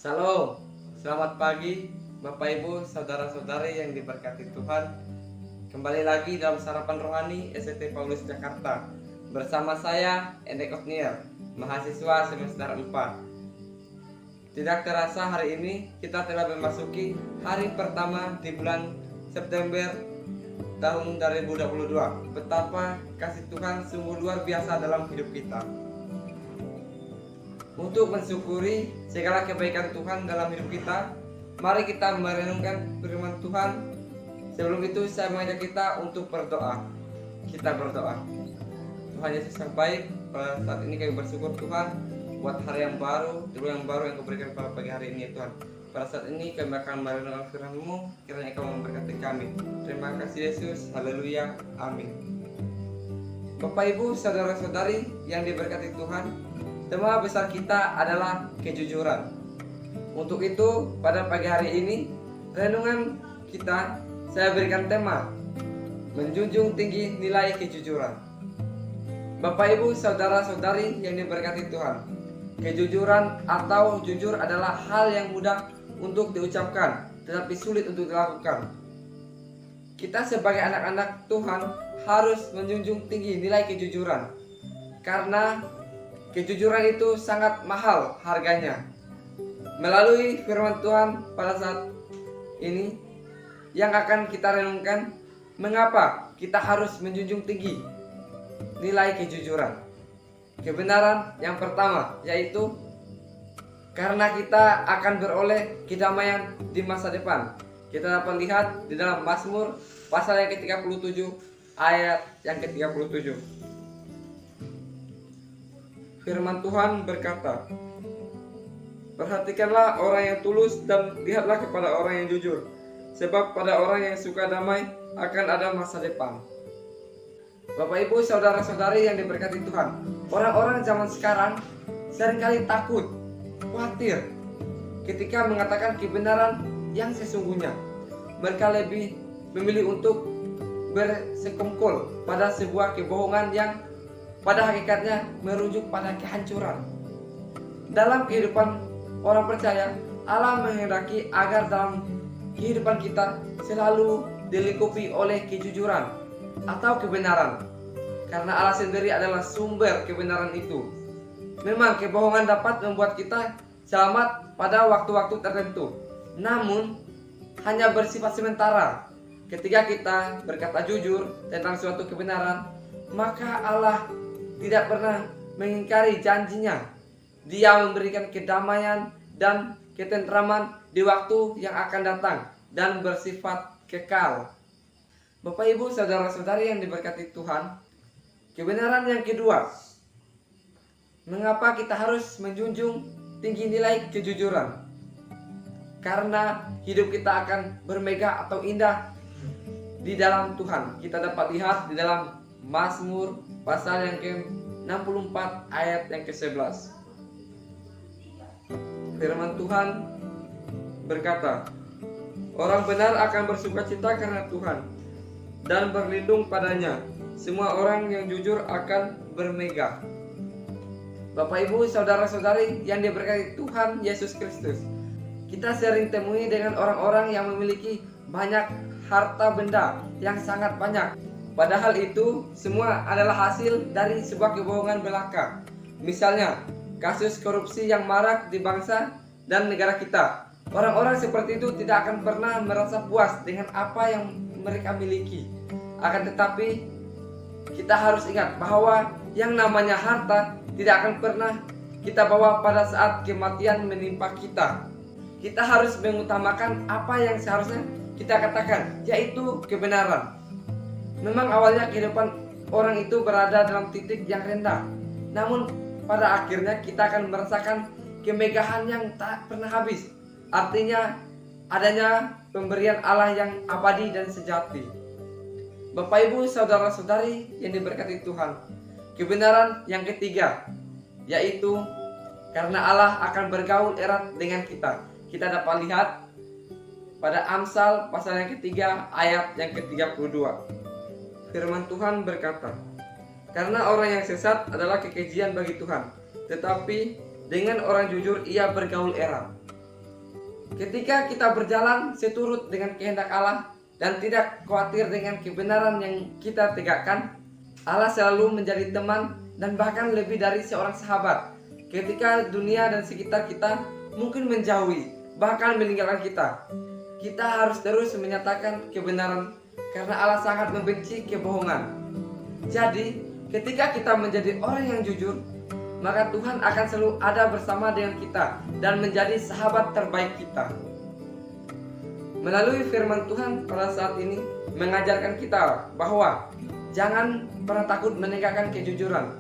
Shalom, selamat pagi Bapak Ibu, Saudara-saudari yang diberkati Tuhan. Kembali lagi dalam Sarapan Rohani ST Paulus Jakarta. Bersama saya, Endek Otniel, mahasiswa semester 4. Tidak terasa hari ini kita telah memasuki hari pertama di bulan September tahun 2022. Betapa kasih Tuhan sungguh luar biasa dalam hidup kita. Untuk mensyukuri segala kebaikan Tuhan dalam hidup kita, mari kita merenungkan firman Tuhan. Sebelum itu saya mengajak kita untuk berdoa. Kita berdoa. Tuhan Yesus yang baik, pada saat ini kami bersyukur Tuhan buat hari yang baru, yang baru yang Kau berikan pada pagi hari ini Tuhan. Pada saat ini kami akan merenungkan firman-Mu, kiranya Kau memberkati kami. Terima kasih Yesus, haleluya, amin. Bapak Ibu, saudara-saudari yang diberkati Tuhan, tema besar kita adalah kejujuran. Untuk itu, pada pagi hari ini, renungan kita saya berikan tema menjunjung tinggi nilai kejujuran. Bapak Ibu, saudara-saudari yang diberkati Tuhan, kejujuran atau jujur adalah hal yang mudah untuk diucapkan, tetapi sulit untuk dilakukan. Kita sebagai anak-anak Tuhan harus menjunjung tinggi nilai kejujuran, karena kejujuran itu sangat mahal harganya. Melalui firman Tuhan pada saat ini yang akan kita renungkan, mengapa kita harus menjunjung tinggi nilai kejujuran. Kebenaran yang pertama yaitu karena kita akan beroleh kedamaian di masa depan. Kita dapat lihat di dalam Mazmur pasal yang ke-37 ayat yang ke-37. Firman Tuhan berkata, perhatikanlah orang yang tulus dan lihatlah kepada orang yang jujur, sebab pada orang yang suka damai akan ada masa depan. Bapak Ibu, saudara-saudari yang diberkati Tuhan, orang-orang zaman sekarang seringkali takut, khawatir ketika mengatakan kebenaran yang sesungguhnya. Mereka lebih memilih untuk bersekongkol pada sebuah kebohongan yang pada hakikatnya merujuk pada kehancuran. Dalam kehidupan orang percaya, Allah menghendaki agar dalam kehidupan kita selalu dilingkupi oleh kejujuran atau kebenaran, karena Allah sendiri adalah sumber kebenaran itu. Memang kebohongan dapat membuat kita selamat pada waktu-waktu tertentu, namun hanya bersifat sementara. Ketika kita berkata jujur tentang suatu kebenaran, maka Allah tidak pernah mengingkari janjinya. Dia memberikan kedamaian dan ketentraman di waktu yang akan datang dan bersifat kekal. Bapak Ibu, saudara-saudari yang diberkati Tuhan, kebenaran yang kedua, mengapa kita harus menjunjung tinggi nilai kejujuran? Karena hidup kita akan bermegah atau indah di dalam Tuhan. Kita dapat lihat di dalam Mazmur pasal yang ke-64 ayat yang ke-11. Firman Tuhan berkata, orang benar akan bersukacita karena Tuhan dan berlindung padanya. Semua orang yang jujur akan bermegah. Bapak Ibu, saudara-saudari yang diberkati Tuhan Yesus Kristus, kita sering temui dengan orang-orang yang memiliki banyak harta benda yang sangat banyak. Padahal itu semua adalah hasil dari sebuah kebohongan belaka. Misalnya, kasus korupsi yang marak di bangsa dan negara kita. Orang-orang seperti itu tidak akan pernah merasa puas dengan apa yang mereka miliki. Akan tetapi, kita harus ingat bahwa yang namanya harta tidak akan pernah kita bawa pada saat kematian menimpa kita. Kita harus mengutamakan apa yang seharusnya kita katakan, yaitu kebenaran. Memang awalnya kehidupan orang itu berada dalam titik yang rendah, namun pada akhirnya kita akan merasakan kemegahan yang tak pernah habis. Artinya adanya pemberian Allah yang abadi dan sejati. Bapak Ibu, saudara-saudari yang diberkati Tuhan, kebenaran yang ketiga yaitu karena Allah akan bergaul erat dengan kita. Kita dapat lihat pada Amsal pasal yang ketiga ayat yang ke-32. Firman Tuhan berkata, karena orang yang sesat adalah kekejian bagi Tuhan, tetapi dengan orang jujur ia bergaul erat. Ketika kita berjalan seturut dengan kehendak Allah dan tidak khawatir dengan kebenaran yang kita tegakkan, Allah selalu menjadi teman dan bahkan lebih dari seorang sahabat. Ketika dunia dan sekitar kita mungkin menjauhi, bahkan meninggalkan kita, kita harus terus menyatakan kebenaran karena Allah sangat membenci kebohongan. Jadi, ketika kita menjadi orang yang jujur, maka Tuhan akan selalu ada bersama dengan kita dan menjadi sahabat terbaik kita. Melalui firman Tuhan pada saat ini mengajarkan kita bahwa jangan pernah takut menegakkan kejujuran.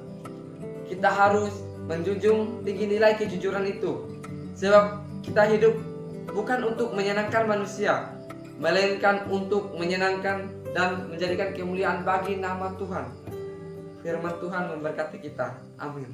Kita harus menjunjung tinggi nilai kejujuran itu, sebab kita hidup bukan untuk menyenangkan manusia, melainkan untuk menyenangkan dan menjadikan kemuliaan bagi nama Tuhan. Firman Tuhan memberkati kita. Amin.